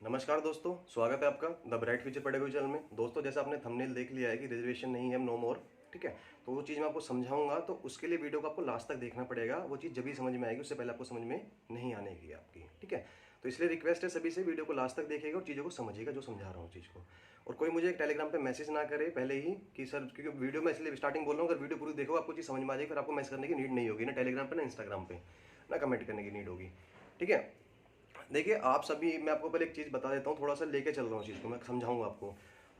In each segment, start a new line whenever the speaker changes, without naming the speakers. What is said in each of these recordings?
नमस्कार दोस्तों, स्वागत है आपका the bright future pedagogy channel में। दोस्तों, जैसा आपने थंबनेल देख लिया है कि रिजर्वेशन नहीं है, नो मोर, ठीक है। तो वो चीज़ मैं आपको समझाऊंगा, तो उसके लिए वीडियो को आपको लास्ट तक देखना पड़ेगा। वो चीज़ जब भी समझ में आएगी, उससे पहले आपको समझ में नहीं आने की आपकी, ठीक है। तो इसलिए रिक्वेस्ट है सभी से, वीडियो को लास्ट तक देखिएगा और चीज़ों को समझिएगा जो समझा रहा हूँ चीज़ को। और कोई मुझे एक टेलीग्राम पर मैसेज ना करे पहले ही कि सर, क्योंकि वीडियो में इसलिए स्टार्टिंग बोल रहा हूँ, अगर वीडियो पूरी देखो आपको चीज़ समझ में आ जाएगी, फिर आपको मैसेज करने की नीड नहीं होगी, ना टेलीग्राम पर ना इंस्टाग्राम पर, ना कमेंट करने की नीड होगी, ठीक है। देखिए आप सभी, मैं आपको पहले एक चीज़ बता देता हूँ, थोड़ा सा लेके चल रहा हूँ चीज़ को, मैं समझाऊंगा आपको।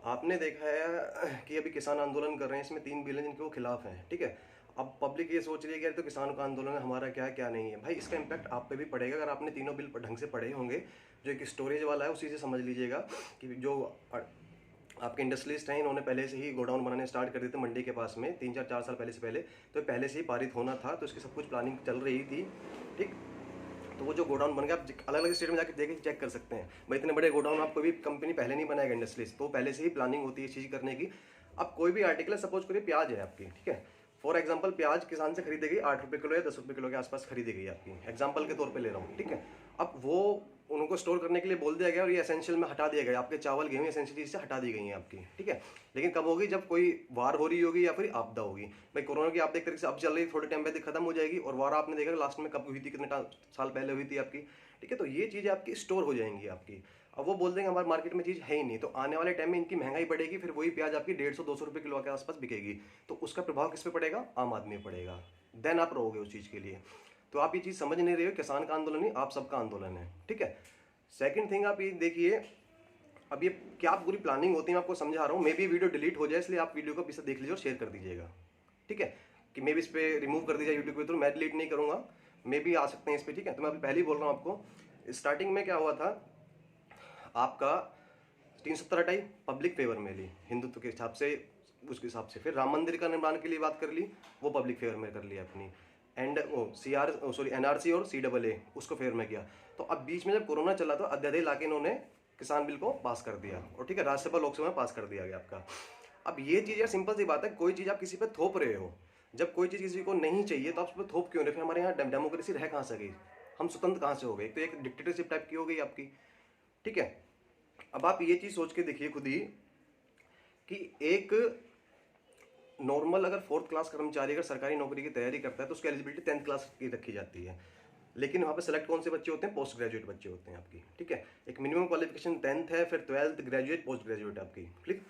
आपने देखा है कि अभी किसान आंदोलन कर रहे हैं, इसमें 3 बिल हैं जिनके वो खिलाफ हैं, ठीक है। अब पब्लिक ये सोच रही है कि यार तो किसानों का आंदोलन है, हमारा क्या है क्या नहीं है। भाई इसका इम्पैक्ट आप पे भी पड़ेगा अगर आपने तीनों बिल ढंग से पढ़े होंगे। जो एक स्टोरेज वाला है उसी से समझ लीजिएगा कि जो आपके इंडस्ट्रियलिस्ट हैं, इन्होंने पहले से ही गोडाउन बनाने स्टार्ट कर दिए थे मंडी के पास में 3-4 साल पहले से पहले। तो पहले से ही पारित होना था, तो इसकी सब कुछ प्लानिंग चल रही थी, ठीक। तो वो जो गोडाउन बन गया, आप अलग अलग स्टेट में जाकर देख चेक कर सकते हैं भाई, इतने बड़े गोडाउन आपको भी कंपनी पहले नहीं बनाएगा इंडस्ट्रीज, तो पहले से ही प्लानिंग होती है इस चीज़ करने की। अब कोई भी आर्टिकल है, सपोज करिए प्याज है आपकी, ठीक है। फॉर एग्जाम्पल प्याज किसान से खरीदी गई 8 रुपये किलो या 10 रुपये किलो के आसपास खरीदी गई आपकी, एग्जाम्पल के तौर पे ले रहा हूँ, ठीक है। अब वो उनको स्टोर करने के लिए बोल दिया गया और ये एसेंशियल में हटा दिया गया, आपके चावल गेहूं एसेंशियल चीज से हटा दी गई हैं आपकी, ठीक है। लेकिन कब होगी? जब कोई वार हो रही होगी या फिर आपदा होगी। भाई कोरोना की आपदा एक तरीके से अब चल रही है, थोड़े टाइम बाद खत्म हो जाएगी, और वार आपने देखा लास्ट में कब हुई थी, कितने साल पहले हुई थी आपकी, ठीक है। तो ये चीज़ें आपकी स्टोर हो जाएंगी आपकी। अब वो बोल देंगे हमारे मार्केट में चीज़ है ही नहीं, तो आने वाले टाइम में इनकी महंगाई बढ़ेगी, फिर वही प्याज आपकी 150-200 रुपये किलो के आसपास बिकेगी। तो उसका प्रभाव किस पे पड़ेगा? आम आदमी पे पड़ेगा। देन आप रहोगे उस चीज़ के लिए। तो आप ये चीज़ समझ नहीं रहे हो, किसान का आंदोलन नहीं, आप सबका आंदोलन है, ठीक है। सेकंड थिंग आप ये देखिए, अब ये क्या पूरी प्लानिंग होती है, मैं आपको समझा रहा हूँ। मे बी वीडियो डिलीट हो जाए, इसलिए आप वीडियो को पीछे देख लीजिए और शेयर कर दीजिएगा, ठीक है। कि मे भी इस पर रिमूव कर दीजिए यूट्यूब के थ्रू, मैं डिलीट नहीं करूँगा, मे भी आ सकते हैं इस पर, ठीक है। तो मैं अभी पहले ही बोल रहा हूँ आपको, स्टार्टिंग में क्या हुआ था आपका, 370 हटाई, पब्लिक फेवर में ली हिंदुत्व के हिसाब से, उसके हिसाब से। फिर राम मंदिर का निर्माण के लिए बात कर ली, वो पब्लिक फेवर में कर लिया अपनी। एंड एनआरसी और CAA उसको फेवर में किया। तो अब बीच में जब कोरोना चला तो अध्यादेश लाके इन्होंने किसान बिल को पास कर दिया, और ठीक है, राज्यसभा लोकसभा में पास कर दिया गया आपका। अब ये चीज़ यार सिंपल सी बात है, कोई चीज़ आप किसी पे थोप रहे हो, जब कोई चीज़ किसी को नहीं चाहिए तो आप उस पर थोप क्यों रहे? फिर हमारे यहाँ डेमोक्रेसी रह कहाँ से गई? हम स्वतंत्र कहाँ से हो गए? तो एक डिक्टेटरशिप टाइप की हो गई आपकी, ठीक है। अब आप ये चीज़ सोच के देखिए खुद ही कि एक नॉर्मल अगर 4th क्लास कर्मचारी अगर सरकारी नौकरी की तैयारी करता है तो उसकी एलिजिबिलिटी 10th क्लास की रखी जाती है। लेकिन वहाँ पे सेलेक्ट कौन से बच्चे होते हैं? पोस्ट ग्रेजुएट बच्चे होते हैं आपकी, ठीक है। एक मिनिमम क्वालिफिकेशन 10th है, फिर 12th, ग्रेजुएट, पोस्ट ग्रेजुएट आपकी, ठीक।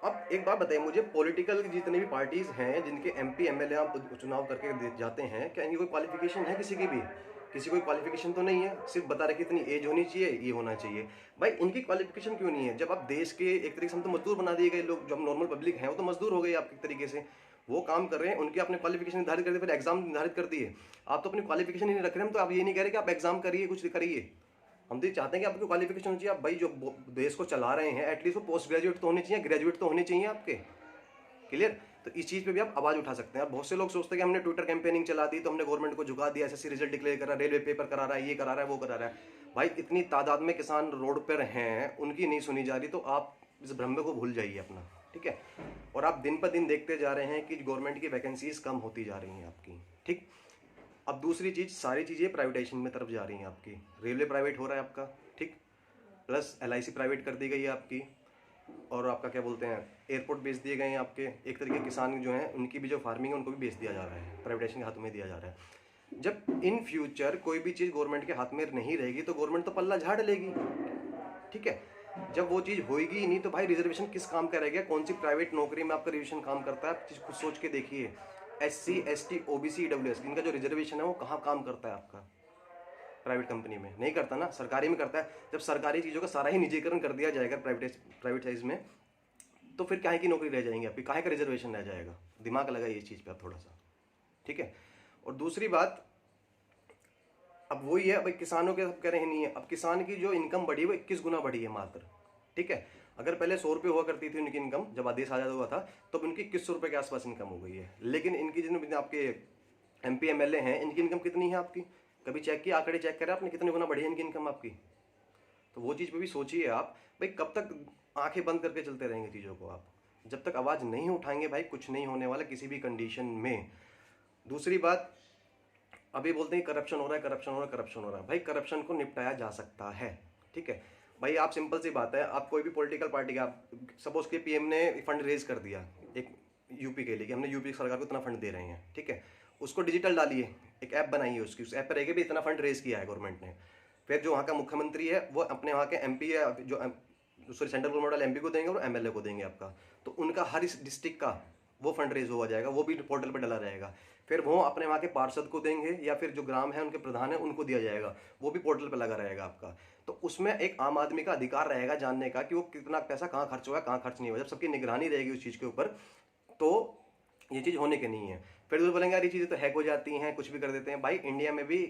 अब एक बात बताइए मुझे, पॉलिटिकल जितने भी पार्टीज हैं, जिनके MP MLA आप चुनाव करके जाते हैं, क्या इनकी कोई क्वालिफिकेशन है? किसी की भी किसी कोई क्वालिफिकेशन तो नहीं है, सिर्फ बता रहे कि इतनी एज होनी चाहिए, ये होना चाहिए। भाई इनकी क्वालिफिकेशन क्यों नहीं है? जब आप देश के एक तरीके से, हम तो मजदूर बना दिए गए लोग, जो हम नॉर्मल पब्लिक हैं वो तो मजदूर हो गए आपके तरीके से। वो काम कर रहे हैं, उनकी आपने क्वालिफिकेशन निर्धारित कर दी, फिर एग्जाम निर्धारित कर दिए। आप तो अपनी क्वालिफिकेशन ही नहीं रख रहे हैं, तो आप ये नहीं कह रहे कि आप एग्जाम करिए, कुछ करिए। हम तो ये चाहते हैं कि आपकी क्वालिफिकेशन होनी चाहिए। आप भाई जो देश को चला रहे हैं, एटलीस्ट वो पोस्ट ग्रेजुएट तो होने चाहिए, ग्रेजुएट तो होने चाहिए आपके, क्लियर। तो इस चीज़ पे भी आप आवाज़ उठा सकते हैं। और बहुत से लोग सोचते हैं कि हमने ट्विटर कैंपेनिंग चला दी तो हमने गवर्नमेंट को झुका दिया, SSC रिजल्ट डिक्लेयर करा, रेलवे पेपर करा रहा है, ये करा रहा है, वो करा रहा है। भाई इतनी तादाद में किसान रोड पर हैं, उनकी नहीं सुनी जा रही, तो आप इस भ्रम को भूल जाइए अपना, ठीक है। और आप दिन पर दिन देखते जा रहे हैं कि गवर्नमेंट की वैकेंसीज कम होती जा रही हैं आपकी, ठीक। अब दूसरी चीज़, सारी चीज़ें प्राइवेटाइजेशन में तरफ जा रही हैं आपकी। रेलवे प्राइवेट हो रहा है आपका, ठीक, प्लस LIC प्राइवेट कर दी गई है आपकी, और आपका क्या बोलते हैं, एयरपोर्ट बेच दिए गए हैं आपके। एक तरीके किसान जो हैं उनकी भी जो फार्मिंग है उनको भी बेच दिया जा रहा है, प्राइवेटाइजेशन के हाथों में दिया जा रहा है। जब इन फ्यूचर कोई भी चीज़ गवर्नमेंट के हाथ में नहीं रहेगी तो गवर्नमेंट तो पल्ला झाड़ लेगी, ठीक है। जब वो चीज़ होएगी ही नहीं तो भाई रिजर्वेशन किस काम का रह गया? कौन सी प्राइवेट नौकरी में आपका रिजर्वेशन काम करता है? आप चीज़ खुद सोच के देखिए। SC ST OBC EWS इनका जो रिजर्वेशन है वो कहाँ काम करता है आपका? प्राइवेट कंपनी में नहीं करता ना, सरकारी में करता है। जब सरकारी चीज़ों का सारा ही निजीकरण कर दिया जाएगा प्राइवेटाइज में, तो फिर काहे की नौकरी रह जाएंगी आपकी? काहे का रिजर्वेशन रह जाएगा? दिमाग लगाइए इस चीज़ पे आप थोड़ा सा, ठीक है। और दूसरी बात, अब वही है भाई, किसानों के सब कह रहे नहीं है। अब किसान की जो इनकम बढ़ी है वो 21 गुना बढ़ी है मात्र, ठीक है। अगर पहले 100 रुपये हुआ करती थी उनकी इनकम, जब आदेश आज़ाद हुआ था, तो उनकी 2100 रुपये के आसपास इनकम हो गई है। लेकिन इनकी जितने आपके MP MLA हैं, इनकी इनकम कितनी है आपकी? कभी चेक किया? आंकड़े चेक करें आपने, कितने गुना बढ़ी है इनकी इनकम आपकी? तो वो चीज़ पे भी सोचिए आप। भाई कब तक आंखें बंद करके चलते रहेंगे चीज़ों को? आप जब तक आवाज़ नहीं उठाएंगे भाई कुछ नहीं होने वाला किसी भी कंडीशन में। दूसरी बात, अभी बोलते हैं करप्शन हो रहा है, करप्शन हो रहा है, करप्शन हो रहा है। भाई करप्शन को निपटाया जा सकता है, ठीक है। भाई आप सिंपल सी बात है, आप कोई भी पॉलिटिकल पार्टी का, सपोज के पीएम ने फंड रेज कर दिया एक यूपी के लिए कि हमने यूपी सरकार को इतना फंड दे रहे हैं, ठीक है, उसको डिजिटल डालिए, एक ऐप बनाइए उसकी, उस ऐप पर रहेगी भी इतना फंड रेज किया है गवर्नमेंट ने। फिर जो वहाँ का मुख्यमंत्री है वो अपने वहाँ के एमपी या जो सॉरी सेंट्रल गवर्नमेंट वाले एमपी को देंगे और एमएलए को देंगे आपका, तो उनका हर इस डिस्ट्रिक्ट का वो फंड रेज हुआ जाएगा, वो भी पोर्टल पर डला रहेगा। फिर वो अपने वहाँ के पार्षद को देंगे या फिर जो ग्राम है उनके प्रधान है उनको दिया जाएगा, वो भी पोर्टल पर लगा रहेगा आपका। तो उसमें एक आम आदमी का अधिकार रहेगा जानने का कि वो कितना पैसा कहाँ खर्च हुआ, कहाँ खर्च नहीं हुआ। जब सबकी निगरानी रहेगी उस चीज़ के ऊपर, तो ये चीज़ होने की नहीं है। फिर तो बोलेंगे यार ये चीज़ें तो हैक हो जाती हैं, कुछ भी कर देते हैं। भाई इंडिया में भी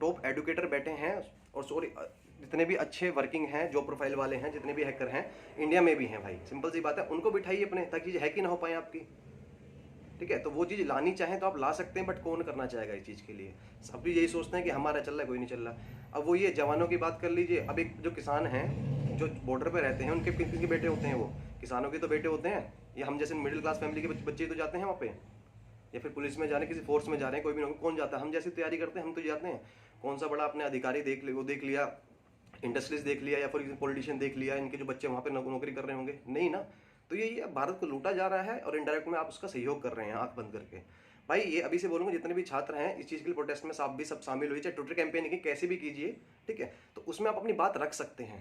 टॉप एडुकेटर बैठे हैं, और सॉरी जितने भी अच्छे वर्किंग हैं, जो प्रोफाइल वाले हैं, जितने भी हैकर हैं इंडिया में भी हैं भाई। सिंपल सी बात है, उनको बिठाइए अपने, ताकि चीज़ हैक ही ना हो पाए आपकी, ठीक है। तो वो चीज़ लानी चाहें तो आप ला सकते हैं, बट कौन करना चाहेगा इस चीज़ के लिए। सब भी यही सोचते हैं कि हमारा चल रहा है, कोई नहीं चल रहा। अब वो ये जवानों की बात कर लीजिए। अब एक जो किसान हैं जो बॉर्डर पर रहते हैं, उनके किन बेटे होते हैं, वो किसानों के तो बेटे होते हैं, या हम जैसे मिडिल क्लास फैमिली के बच्चे तो जाते हैं वहाँ पे, या फिर पुलिस में जा रहे हैं, किसी फोर्स में जा रहे हैं, कोई भी नौकरी, कौन जाता है? हम जैसी तैयारी करते हैं हम तो जाते हैं। कौन सा बड़ा अपने अधिकारी देख लिया, इंडस्ट्रीज देख लिया, या फिर पॉलिटिशियन देख लिया, इनके जो बच्चे वहाँ पे नौकरी कर रहे होंगे? नहीं ना। तो ये भारत को लूटा जा रहा है, और इनडायरेक्ट में आप उसका सहयोग कर रहे हैं आंख बंद करके। भाई ये अभी से बोलूँगा, जितने भी छात्र हैं इस चीज़ के लिए प्रोटेस्ट में आप भी सब शामिल हुई, चाहे ट्विटर कैंपेन की कैसे भी कीजिए, ठीक है, तो उसमें आप अपनी बात रख सकते हैं।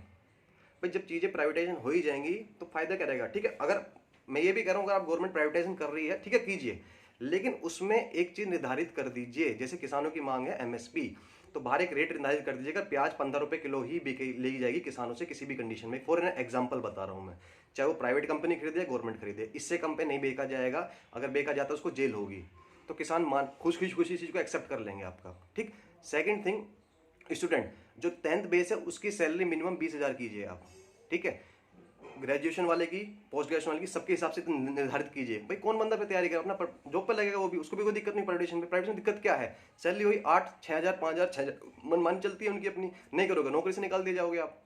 भाई जब चीज़ें प्राइवेटाइजेशन हो ही जाएंगी तो फायदा क्या रहेगा, ठीक है। अगर मैं ये भी कह रहा हूँ, अगर आप गवर्नमेंट प्राइवेटाइजेशन कर रही है, ठीक है, कीजिए, लेकिन उसमें एक चीज़ निर्धारित कर दीजिए। जैसे किसानों की मांग है एमएसपी, तो बाहर एक रेट निर्धारित कर दीजिएगा। प्याज 15 रुपये किलो ही ली जाएगी किसानों से किसी भी कंडीशन में। फॉर एग्जाम्पल बता रहा हूँ मैं, चाहे वो प्राइवेट कंपनी खरीदे या गवर्नमेंट खरीदे, इससे कम पे नहीं बेचा जाएगा। अगर बेचा जाता है उसको जेल होगी। तो किसान खुशी इस चीज़ को एक्सेप्ट कर लेंगे आपका, ठीक। सेकेंड थिंग, स्टूडेंट जो 10th बेस है उसकी सैलरी मिनिमम 20,000 कीजिए आप, ठीक है। ग्रेजुएशन वाले की, पोस्ट ग्रेजुएशन वाले की, सबके हिसाब से निर्धारित कीजिए। भाई कौन बंदा पे तैयारी कर अपना जॉब पे लगेगा, वो भी, उसको भी कोई दिक्कत नहीं। प्राइवेट में दिक्कत क्या है? सैलरी हुई 8, 6,000, 5,000, 6,000, मनमानी चलती है उनकी अपनी। नहीं करोगे नौकरी से निकाल दिए जाओगे आप।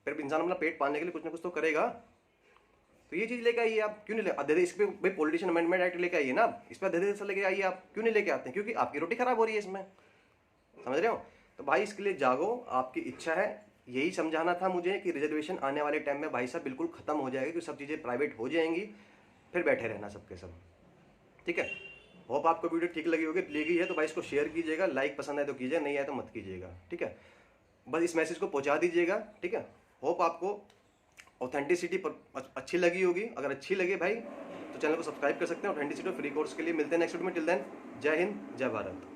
फिर इंसान अपना पेट पालने के लिए कुछ ना कुछ तो करेगा। तो ये चीज़ लेके आइए आप, क्यों नहीं ले इस पे भाई पॉलिटिशियन अमेंडमेंट एक्ट लेके आइए ना, इस पर अध्यादेश लेके आइए आप, क्यों नहीं लेके आते हैं? क्योंकि आपकी रोटी खराब हो रही है इसमें, समझ रहे हो। तो भाई इसके लिए जागो, आपकी इच्छा है। यही समझाना था मुझे कि रिजर्वेशन आने वाले टाइम में भाई साहब बिल्कुल खत्म हो जाएगा, क्योंकि सब चीज़ें प्राइवेट हो जाएंगी, फिर बैठे रहना सबके सब, ठीक है। होप आपको वीडियो ठीक लगी होगी, लगी है तो भाई इसको शेयर कीजिएगा, लाइक पसंद आए तो कीजिए, नहीं आए तो मत कीजिएगा, ठीक है। बस इस मैसेज को पहुंचा दीजिएगा, ठीक है। होप आपको ऑथेंटिसिटी पर अच्छी लगी होगी। अगर अच्छी लगे भाई तो चैनल को सब्सक्राइब कर सकते हैं। ऑथेंटिसिटी और फ्री कोर्स के लिए मिलते हैं नेक्स्ट वीडियो में। टिल देन, जय हिंद, जय भारत।